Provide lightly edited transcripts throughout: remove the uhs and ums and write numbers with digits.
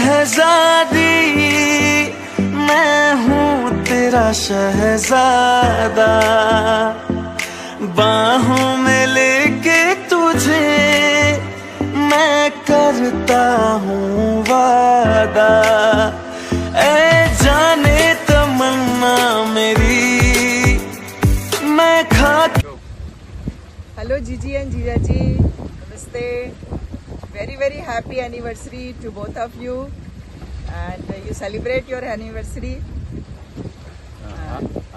शहजादी, मैं हूँ तेरा शहजादा, बाहों में लेके तुझे मैं करता हूँ वादा, ऐ जाने तमन्ना मेरी मैं खा। हेलो जीजी एंड जीजा जी, नमस्ते। very very happy anniversary to both of you and you celebrate your anniversary.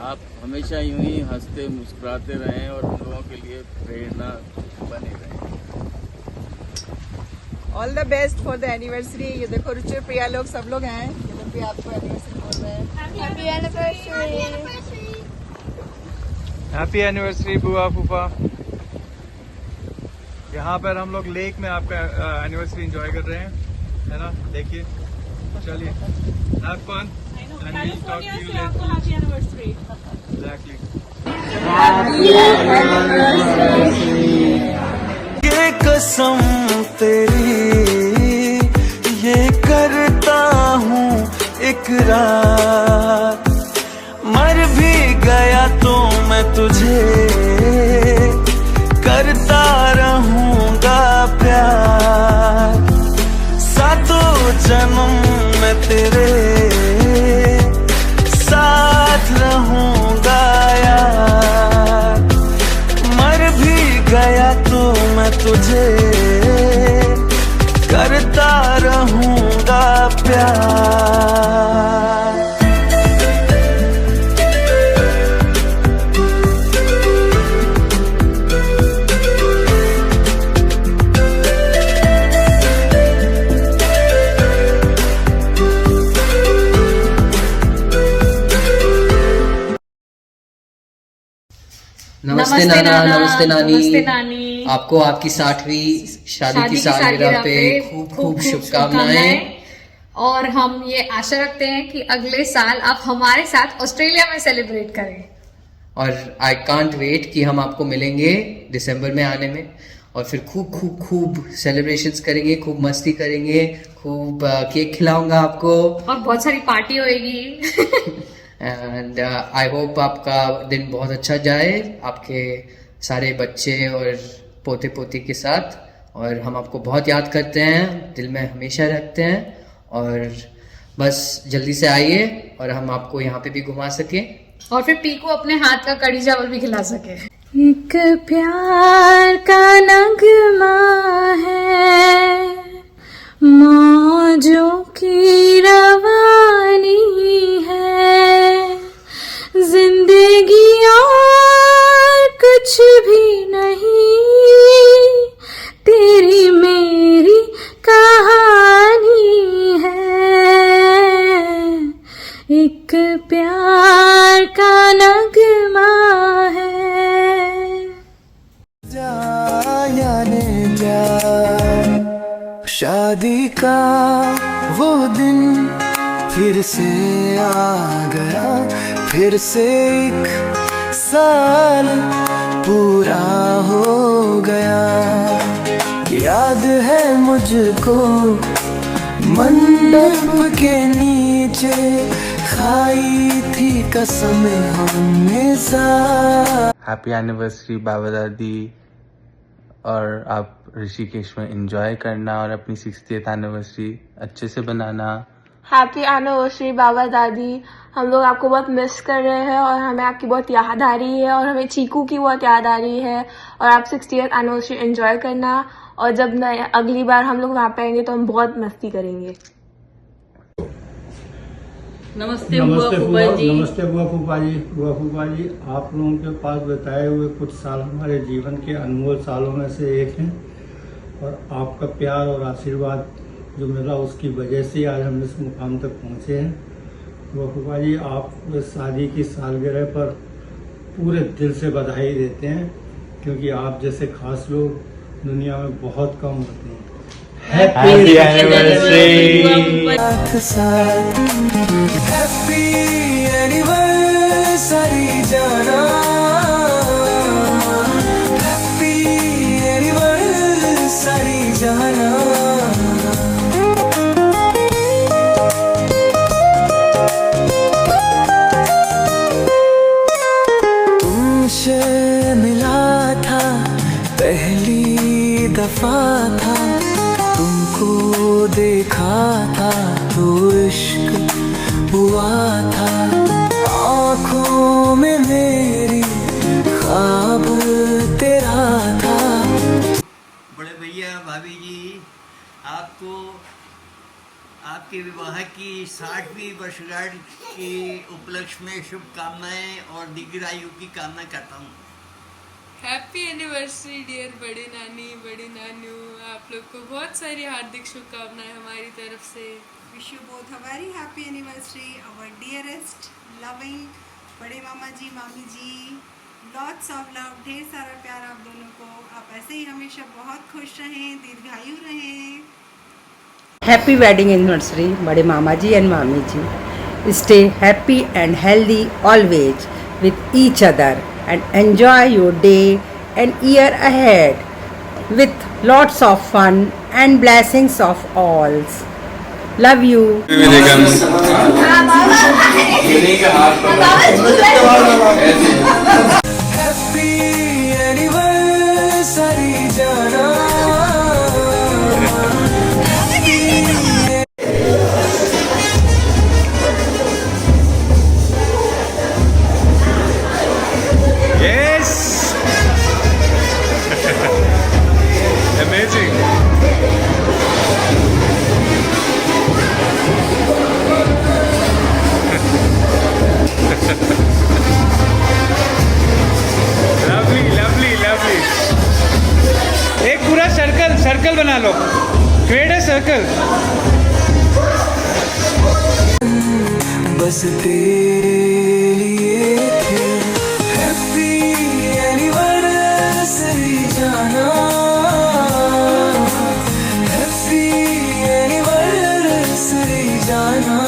आप हमेशा यूं ही हंसते मुस्कुराते रहें और हम लोगों के लिए प्रेरणा बने रहें। All the best for the anniversary. ये देखो रुचि प्रिया लोग सब लोग हैं, ये लोग भी आपको एनिवर्सरी बोल रहे हैं। हैप्पी एनिवर्सरी, हैप्पी एनिवर्सरी बुआ फूफा। यहाँ पर हम लोग लेक में आपका एनिवर्सरी एंजॉय कर रहे हैं, है ना। देखिए, चलिए, have fun and we talk to you later. Happy anniversary. Exactly. ये कसम तेरी ये करता हूँ इकरार, मर भी गया तो मैं तुझे करता रहूँगा प्यार, सातों जन्म मैं तेरे साथ रहूँगा यार, मर भी गया तो मैं तुझे करता रहूँगा प्यार। नमस्ते नाना, नमस्ते नानी। नमस्ते नानी। आपको आपकी 60वीं शादी की सालगिरह पे खूब खूब शुभकामनाएं। और हम ये आशा रखते हैं कि अगले साल आप हमारे साथ ऑस्ट्रेलिया में सेलिब्रेट करें। और आई कांट वेट कि हम आपको मिलेंगे दिसंबर में आने में, और फिर खूब खूब खूब सेलिब्रेशंस करेंगे, खूब मस्ती करेंगे, खूब केक खिलाऊंगा आपको और बहुत सारी पार्टी होएगी। एंड आई होप आपका दिन बहुत अच्छा जाए आपके सारे बच्चे और पोते पोती के साथ, और हम आपको बहुत याद करते हैं, दिल में हमेशा रखते हैं, और बस जल्दी से आइए और हम आपको यहाँ पे भी घुमा सके और फिर पीकू अपने हाथ का कड़ी चावल भी खिला सके। एक प्यार का नगमा है, मौजों की रवानी है, जिंदगी और कुछ भी नहीं, तेरी मेरी कहानी है, एक प्यार का नगमा है। जाने क्या शादी का वो दिन फिर से आ गया, फिर से एक साल पूरा हो गया, याद है मुझको मंडप के नीचे खाई थी कसम हमने साथ। हैप्पी एनिवर्सरी बाबा दादी, और आप ऋषिकेश में एंजॉय करना और अपनी 60th एनिवर्सरी अच्छे से बनाना। हैप्पी एनिवर्सरी बाबा दादी, हम लोग आपको बहुत मिस कर रहे हैं और हमें आपकी बहुत याद आ रही है, और हमें चीकू की बहुत याद आ रही है, और आप 60th एनिवर्सरी एंजॉय करना, और जब अगली बार हम लोग वहाँ पे आएंगे तो हम बहुत मस्ती करेंगे। नमस्ते बुआ फूफा जी। नमस्ते बुआ फूफा जी। बुआ फूफा जी, आप लोगों के पास बताए हुए कुछ साल हमारे जीवन के अनमोल सालों में से एक हैं, और आपका प्यार और आशीर्वाद जो मिला उसकी वजह से आज हम इस मुकाम तक पहुँचे हैं। बुआ फूफा जी, आप शादी की सालगिरह पर पूरे दिल से बधाई देते हैं, क्योंकि आप जैसे खास लोग दुनिया में बहुत कम होते हैं। Happy anniversary. हैप्पी एनिवर्सरी जाना, हैप्पी एनिवर्सरी जाना। तो इश्क हुआ था, आँखों में मेरी ख्वाब तेरा था। बड़े भैया भाभी जी, आपको आपके विवाह की 60वीं वर्षगांठ के उपलक्ष्य में शुभकामनाएं और दीर्घायु की कामना करता हूँ। हैप्पी एनिवर्सरी डियर बड़े नानी बड़े नानू, आप लोग को बहुत सारी हार्दिक शुभकामनाएं हमारी तरफ से। Wish you both a very happy anniversary our dearest loving बड़े मामा जी मामी जी, लॉट्स ऑफ लव, ढेर सारा प्यार आप दोनों को। आप ऐसे ही हमेशा बहुत खुश रहें, दीर्घायु रहें। हैप्पी वेडिंग एनिवर्सरी बड़े मामा जी एंड मामी जी। Stay happy and healthy always with each other and enjoy your day and year ahead with lots of fun and blessings of all. Love you. Happy anniversary जाना। Yes. Amazing. Lovely, lovely, lovely. एक पूरा circle बना लो, create a circle. बस तेरे लिए थे, happy anniversary जाना, happy anniversary जाना।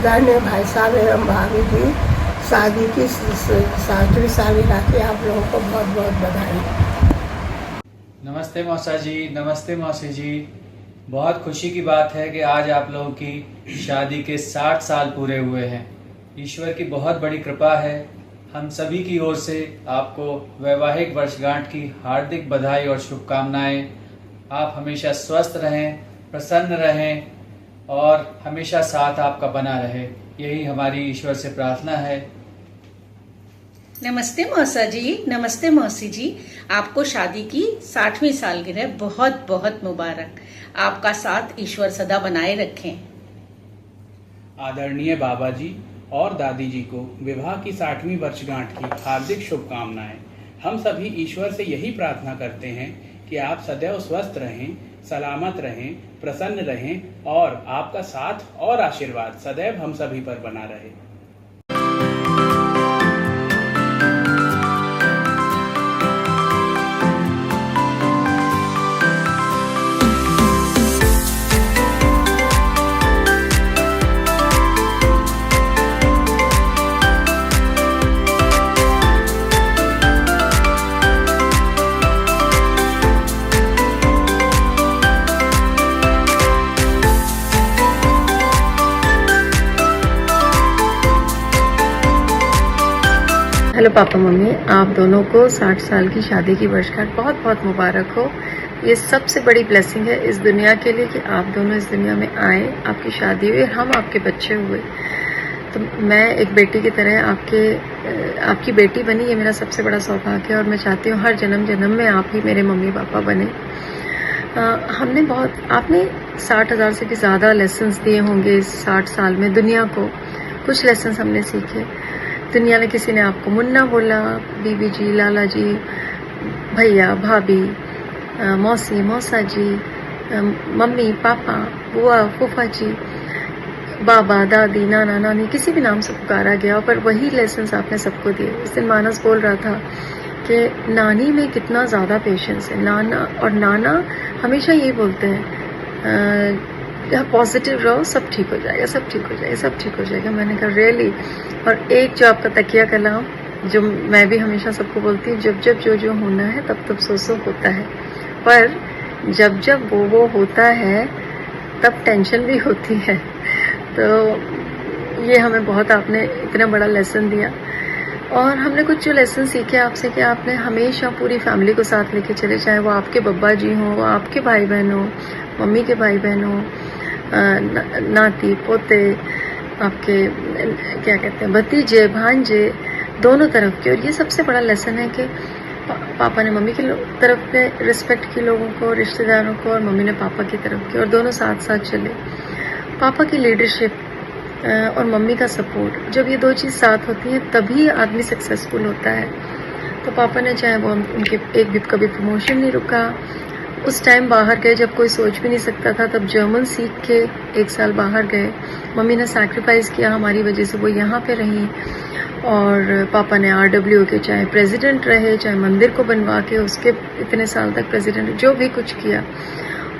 आदरणीय भाई साहब एवं भाभी जी, शादी की 60वीं सालगिरह की आप लोगों को बहुत बहुत बधाई। नमस्ते मौसा जी, नमस्ते मौसी जी। बहुत खुशी की बात है कि आज आप लोगों की शादी के 60 साल पूरे हुए हैं। ईश्वर की बहुत बड़ी कृपा है। हम सभी की ओर से आपको वैवाहिक वर्षगांठ की हार्दिक बधाई और शुभकामनाएं। आप हमेशा स्वस्थ रहें, प्रसन्न रहें और हमेशा साथ आपका बना रहे, यही हमारी ईश्वर से प्रार्थना है। नमस्ते मौसा जी, नमस्ते मौसी जी। आपको शादी की 60वीं सालगिरह बहुत बहुत मुबारक। आपका साथ ईश्वर सदा बनाए रखें। आदरणीय बाबा जी और दादी जी को विवाह की 60वीं वर्षगांठ की हार्दिक शुभकामनाएं। हम सभी ईश्वर से यही प्रार्थना करते हैं कि आप सदैव स्वस्थ रहें, सलामत रहें, प्रसन्न रहें और आपका साथ और आशीर्वाद सदैव हम सभी पर बना रहे। हेलो पापा मम्मी, आप दोनों को 60 साल की शादी की वर्षगांठ बहुत बहुत मुबारक हो। ये सबसे बड़ी ब्लेसिंग है इस दुनिया के लिए कि आप दोनों इस दुनिया में आए, आपकी शादी हुई, हम आपके बच्चे हुए। तो मैं एक बेटी की तरह आपकी बेटी बनी, ये मेरा सबसे बड़ा सौभाग्य है और मैं चाहती हूँ हर जन्म जन्म में आप ही मेरे मम्मी पापा बने। आपने 60,000 से भी ज़्यादा लेसन्स दिए होंगे इस 60 साल में दुनिया को। कुछ लेसन्स हमने सीखे। दुनिया में किसी ने आपको मुन्ना बोला, बीबी जी, लाला जी, भैया, भाभी, मौसी, मौसा जी, मम्मी, पापा, बुआ, फूफा जी, बाबा, दादी, नाना, नानी, किसी भी नाम से पुकारा गया, पर वही लेसन्स आपने सबको दिए। इस दिन मानस बोल रहा था कि नानी में कितना ज़्यादा पेशेंस है। नाना हमेशा यही बोलते हैं पॉजिटिव रहो, सब ठीक हो जाएगा, सब ठीक हो जाएगा, सब ठीक हो जाएगा। मैंने कहा रियली। और एक जो आपका तकिया कलाम जो मैं भी हमेशा सबको बोलती हूँ, जब जब जो होना है तब तब सो होता है, पर जब जब वो होता है तब टेंशन भी होती है। तो ये हमें बहुत आपने इतना बड़ा लेसन दिया। और हमने कुछ जो लेसन सीखे आपसे कि आपने हमेशा पूरी फैमिली को साथ लेके चले, चाहे वो आपके बब्बा जी हों, वो आपके भाई बहन हों, मम्मी के भाई बहन हों, नाती पोते, आपके क्या कहते हैं भतीजे भांजे, दोनों तरफ के। और ये सबसे बड़ा लेसन है कि पापा ने मम्मी की तरफ पे रिस्पेक्ट की लोगों को, रिश्तेदारों को, और मम्मी ने पापा की तरफ की, और दोनों साथ साथ चले। पापा की लीडरशिप और मम्मी का सपोर्ट, जब ये दो चीज़ साथ होती हैं तभी आदमी सक्सेसफुल होता है। तो पापा ने चाहे वो उनके एक भी कभी प्रमोशन नहीं रुका, उस टाइम बाहर गए जब कोई सोच भी नहीं सकता था, तब जर्मन सीख के 1 साल बाहर गए। मम्मी ने सैक्रिफाइस किया हमारी वजह से, वो यहाँ पे रही। और पापा ने RWO के चाहे प्रेसिडेंट रहे, चाहे मंदिर को बनवा के उसके इतने साल तक प्रेसिडेंट, जो भी कुछ किया।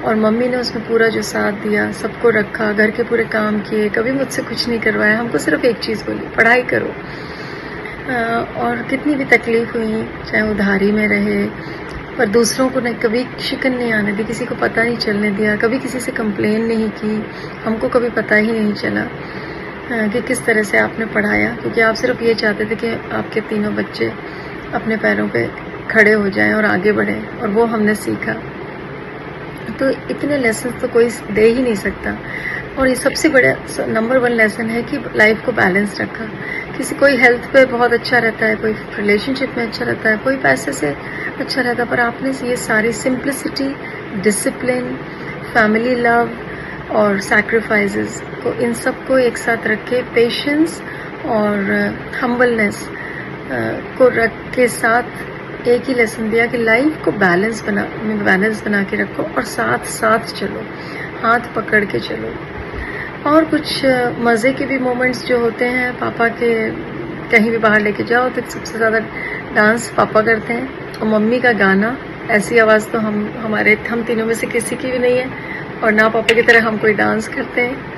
और मम्मी ने उसमें पूरा जो साथ दिया, सबको रखा, घर के पूरे काम किए, कभी मुझसे कुछ नहीं करवाया, हमको सिर्फ एक चीज़ बोली, पढ़ाई करो। और कितनी भी तकलीफ हुई, चाहे उधारी में रहे, पर दूसरों को कभी शिकन नहीं आने दी, किसी को पता नहीं चलने दिया, कभी किसी से कंप्लेन नहीं की, हमको कभी पता ही नहीं चला कि किस तरह से आपने पढ़ाया, क्योंकि आप सिर्फ ये चाहते थे कि आपके तीनों बच्चे अपने पैरों पे खड़े हो जाएं और आगे बढ़ें, और वो हमने सीखा। तो इतने लेसन तो कोई दे ही नहीं सकता। और ये सबसे बड़ा नंबर 1 लेसन है कि लाइफ को बैलेंस रखा। कोई हेल्थ पे बहुत अच्छा रहता है, कोई रिलेशनशिप में अच्छा रहता है, कोई पैसे से अच्छा रहता है, पर आपने ये सारी सिंप्लिसिटी, डिसिप्लिन, फैमिली लव और सैक्रिफाइसेस को, इन सब को एक साथ रख के, पेशेंस और हम्बलनेस को रख के साथ एक ही लेसन दिया कि लाइफ को बैलेंस बना के रखो और साथ साथ चलो, हाथ पकड़ के चलो। और कुछ मज़े के भी मोमेंट्स जो होते हैं, पापा के कहीं भी बाहर लेके जाओ तो सबसे ज़्यादा डांस पापा करते हैं, और मम्मी का गाना, ऐसी आवाज़ तो हम तीनों में से किसी की भी नहीं है, और ना पापा की तरह हम कोई डांस करते हैं।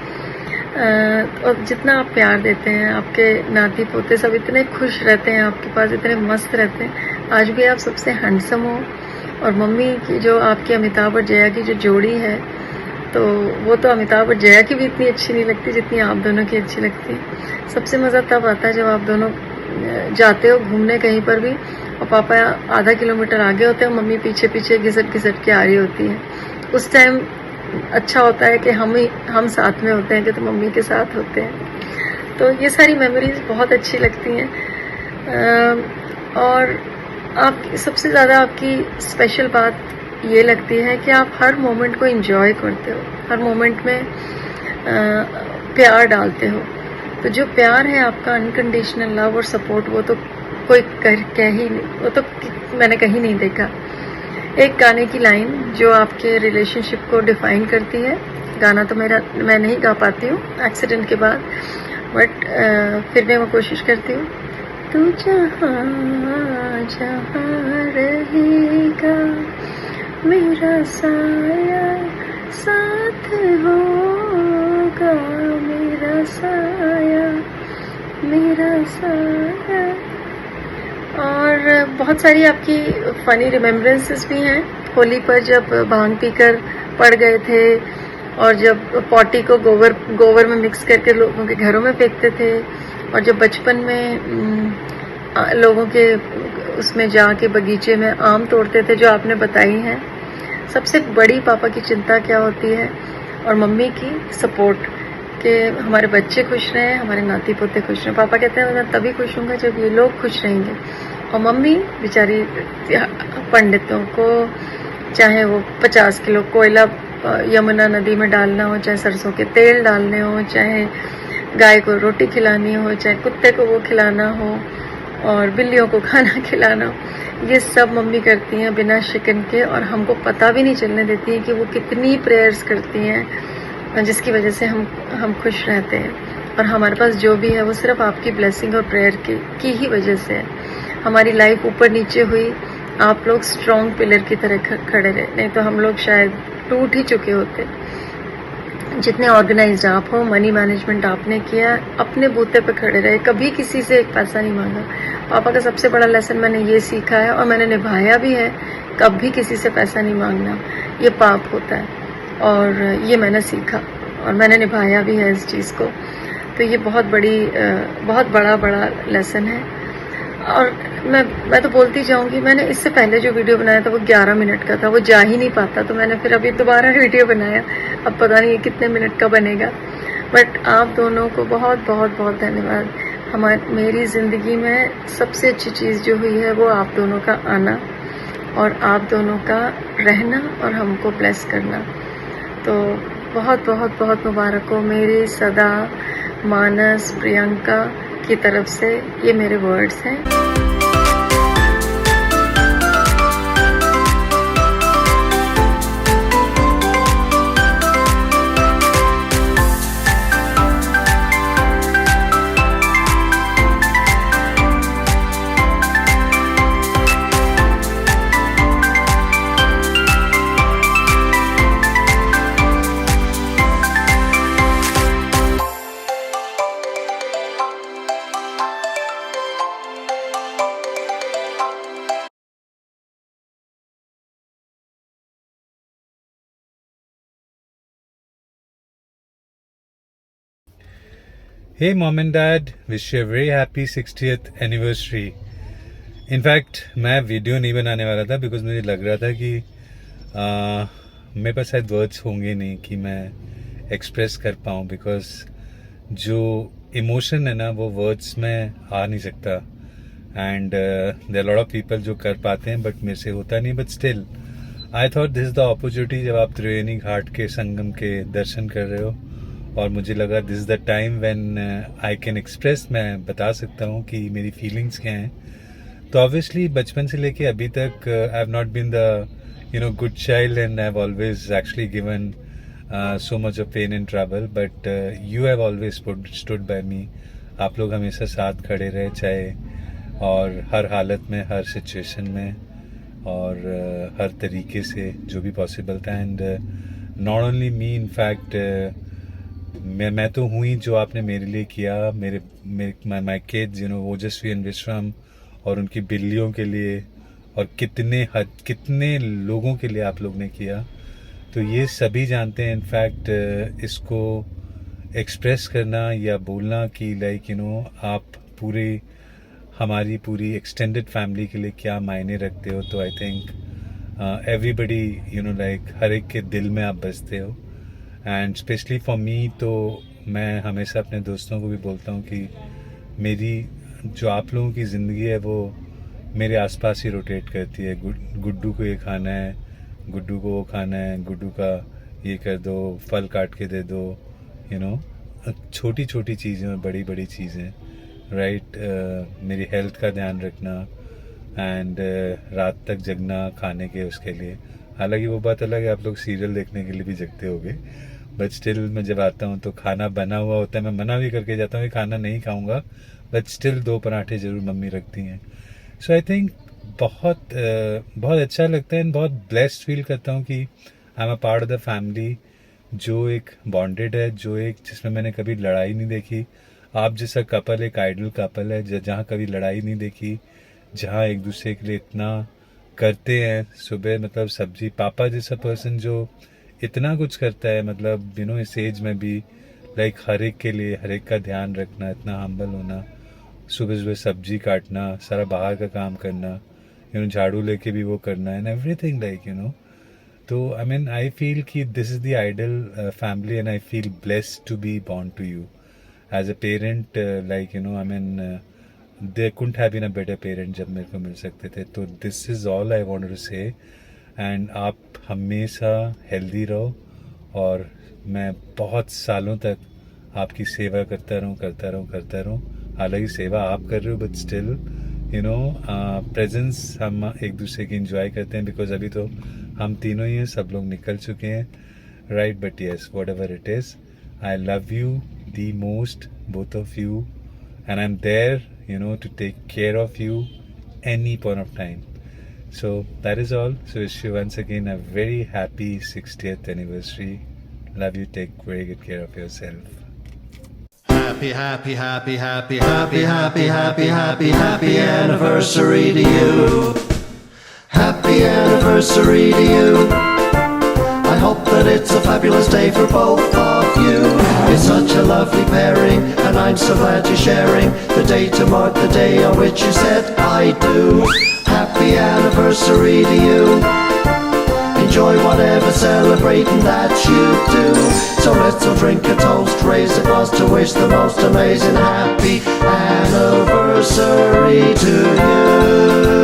और जितना आप प्यार देते हैं, आपके नाती पोते सब इतने खुश रहते हैं आपके पास, इतने मस्त रहते हैं। आज भी आप सबसे हैंडसम हो। और मम्मी की जो आपकी अमिताभ और जया की जो जोड़ी है, तो वो तो अमिताभ और जया की भी इतनी अच्छी नहीं लगती जितनी आप दोनों की अच्छी लगती है। सबसे मज़ा तब आता है जब आप दोनों जाते हो घूमने कहीं पर भी, और पापा आधा किलोमीटर आगे होते हैं, मम्मी पीछे पीछे घिसट के आ रही होती है। उस टाइम अच्छा होता है कि हम साथ में होते हैं, कि तो मम्मी के साथ होते हैं। तो ये सारी मेमोरीज बहुत अच्छी लगती हैं। और आप सबसे ज़्यादा आपकी स्पेशल बात ये लगती है कि आप हर मोमेंट को एंजॉय करते हो, हर मोमेंट में प्यार डालते हो। तो जो प्यार है आपका, अनकंडीशनल लव और सपोर्ट, वो तो कोई कह ही नहीं, वो तो मैंने कहीं नहीं देखा। एक गाने की लाइन जो आपके रिलेशनशिप को डिफाइन करती है, गाना तो मैं नहीं गा पाती हूँ एक्सीडेंट के बाद, बट फिर भी मैं कोशिश करती हूँ। तू जहाँ जहाँ रहेगा मेरा साया साथ होगा, मेरा साया मेरा साया। और बहुत सारी आपकी फ़नी रिमेम्बरेंसेस भी हैं। होली पर जब भांग पीकर पड़ गए थे, और जब पॉटी को गोबर में मिक्स करके लोगों के घरों में फेंकते थे, और जब बचपन में लोगों के उसमें जाके बगीचे में आम तोड़ते थे, जो आपने बताई हैं। सबसे बड़ी पापा की चिंता क्या होती है और मम्मी की सपोर्ट, कि हमारे बच्चे खुश रहें, हमारे नाती पोते खुश रहें। पापा कहते हैं मैं तभी खुश हूँगा जब ये लोग खुश रहेंगे। और मम्मी बेचारी पंडितों को, चाहे वो 50 किलो कोयला यमुना नदी में डालना हो, चाहे सरसों के तेल डालने हो, चाहे गाय को रोटी खिलानी हो, चाहे कुत्ते को वो खिलाना हो और बिल्लियों को खाना खिलाना हो, ये सब मम्मी करती हैं बिना शिकन के। और हमको पता भी नहीं चलने देती हैं कि वो कितनी प्रेयर्स करती हैं, जिसकी वजह से हम खुश रहते हैं। और हमारे पास जो भी है वो सिर्फ आपकी ब्लेसिंग और प्रेयर की ही वजह से है। हमारी लाइफ ऊपर नीचे हुई, आप लोग स्ट्रॉन्ग पिलर की तरह खड़े रहे, नहीं तो हम लोग शायद टूट ही चुके होते। जितने ऑर्गेनाइज्ड आप हो, मनी मैनेजमेंट आपने किया, अपने बूते पे खड़े रहे, कभी किसी से एक पैसा नहीं मांगा। पापा का सबसे बड़ा लेसन मैंने ये सीखा है और मैंने निभाया भी है, कभी किसी से पैसा नहीं मांगना, ये पाप होता है। और ये मैंने सीखा और मैंने निभाया भी है इस चीज़ को। तो ये बहुत बड़ा लेसन है। और मैं तो बोलती जाऊंगी, मैंने इससे पहले जो वीडियो बनाया था वो 11 मिनट का था, वो जा ही नहीं पाता, तो मैंने फिर अभी दोबारा वीडियो बनाया। अब पता नहीं कितने मिनट का बनेगा। बट आप दोनों को बहुत बहुत बहुत धन्यवाद। मेरी ज़िंदगी में सबसे अच्छी चीज़ जो हुई है वो आप दोनों का आना और आप दोनों का रहना और हमको ब्लेस करना। तो बहुत बहुत बहुत मुबारक हो मेरी सदा, मानस, प्रियंका की तरफ से। ये मेरे वर्ड्स हैं। Hey mom and dad, wish you a very happy 60th anniversary. In fact, मैं वीडियो नहीं बनाने वाला था बिकॉज मुझे लग रहा था कि मेरे पास शायद वर्ड्स होंगे नहीं कि मैं एक्सप्रेस कर पाऊँ, बिकॉज जो इमोशन है ना वो वर्ड्स में आ नहीं सकता। And there lot of people जो कर पाते हैं बट मेरे से होता नहीं। But still I thought this is the opportunity, जब आप त्रिवेणी घाट के संगम के दर्शन कर रहे हो और मुझे लगा this is the time when I can express, मैं बता सकता हूँ कि मेरी फीलिंग्स क्या हैं। तो ऑब्वियसली बचपन से लेके अभी तक I have not been the good child and I have always actually given so much of pain and trouble, but you have always stood by me. आप लोग हमेशा साथ खड़े रहे, चाहे और हर हालत में, हर सिचुएशन में और हर तरीके से जो भी पॉसिबल था। And not only me, in fact मैं तो हूँ ही जो आपने मेरे लिए किया, मेरे माई किड्स ओजस्वी एंड विश्राम और उनकी बिल्लियों के लिए, और कितने लोगों के लिए आप लोग ने किया। तो ये सभी जानते हैं। इनफैक्ट इसको एक्सप्रेस करना या बोलना कि आप हमारी पूरी एक्सटेंडेड फैमिली के लिए क्या मायने रखते हो, तो आई थिंक एवरीबडी हर एक के दिल में आप बसते हो। एंड स्पेशली फॉर मी, तो मैं हमेशा अपने दोस्तों को भी बोलता हूँ कि मेरी जो आप लोगों की ज़िंदगी है वो मेरे आसपास ही रोटेट करती है। गुड्डू को ये खाना है, गुड्डू को वो खाना है, गुड्डू का ये कर दो, फल काट के दे दो, छोटी छोटी चीज़ें और बड़ी बड़ी चीज़ें, राइट। मेरी हेल्थ का ध्यान रखना एंड रात तक जगना खाने के उसके लिए। हालांकि वो बात अलग है, आप लोग सीरियल देखने के लिए भी जगते होगे, बट स्टिल मैं जब आता हूँ तो खाना बना हुआ होता है। मैं मना भी करके जाता हूँ कि खाना नहीं खाऊंगा, बट स्टिल 2 पराठे ज़रूर मम्मी रखती हैं। सो आई थिंक बहुत अच्छा लगता है एंड बहुत ब्लेस्ड फील करता हूँ कि I am a part of the family जो एक बॉन्डेड है, जिसमें मैंने कभी लड़ाई नहीं देखी। आप जैसा कपल एक आइडल कपल है जहाँ कभी लड़ाई नहीं देखी, जहाँ एक दूसरे के लिए इतना करते हैं। सुबह मतलब सब्जी, पापा जैसा पर्सन जो इतना कुछ करता है, मतलब इस एज में भी हर एक के लिए, हर एक का ध्यान रखना, इतना हम्बल होना, सुबह सुबह सब्जी काटना, सारा बाहर का काम करना, झाड़ू लेके भी वो करना एंड एवरीथिंग तो आई मीन आई फील कि this is the ideal family and I feel blessed to be born to you as a parent. Like you know I mean there couldn't have been a better parent जब मेरे को मिल सकते थे. तो this is all I wanted to say. and आप हमेशा healthy रहो और मैं बहुत सालों तक आपकी सेवा करता रहूँ. हालांकि सेवा आप कर रहे हो but still you know presence हम एक दूसरे की इंजॉय करते हैं बिकॉज अभी तो हम तीनों ही हैं, सब लोग निकल चुके हैं right. But yes what ever it is I love you the most both of you and I'm there, you know, to take care of you any point of time. So that is all. So wish you once again a very happy 60th anniversary. Love you. Take very good care of yourself. Happy, happy, happy, happy, happy, happy, happy, happy, happy anniversary to you. Happy anniversary to you. I hope that it's a fabulous day for both of you. It's such a lovely pairing, and I'm so glad you're sharing the day to mark the day on which you said I do. Happy anniversary to you. Enjoy whatever celebrating that you do. So let's all drink a toast, raise a glass to wish the most amazing happy anniversary to you.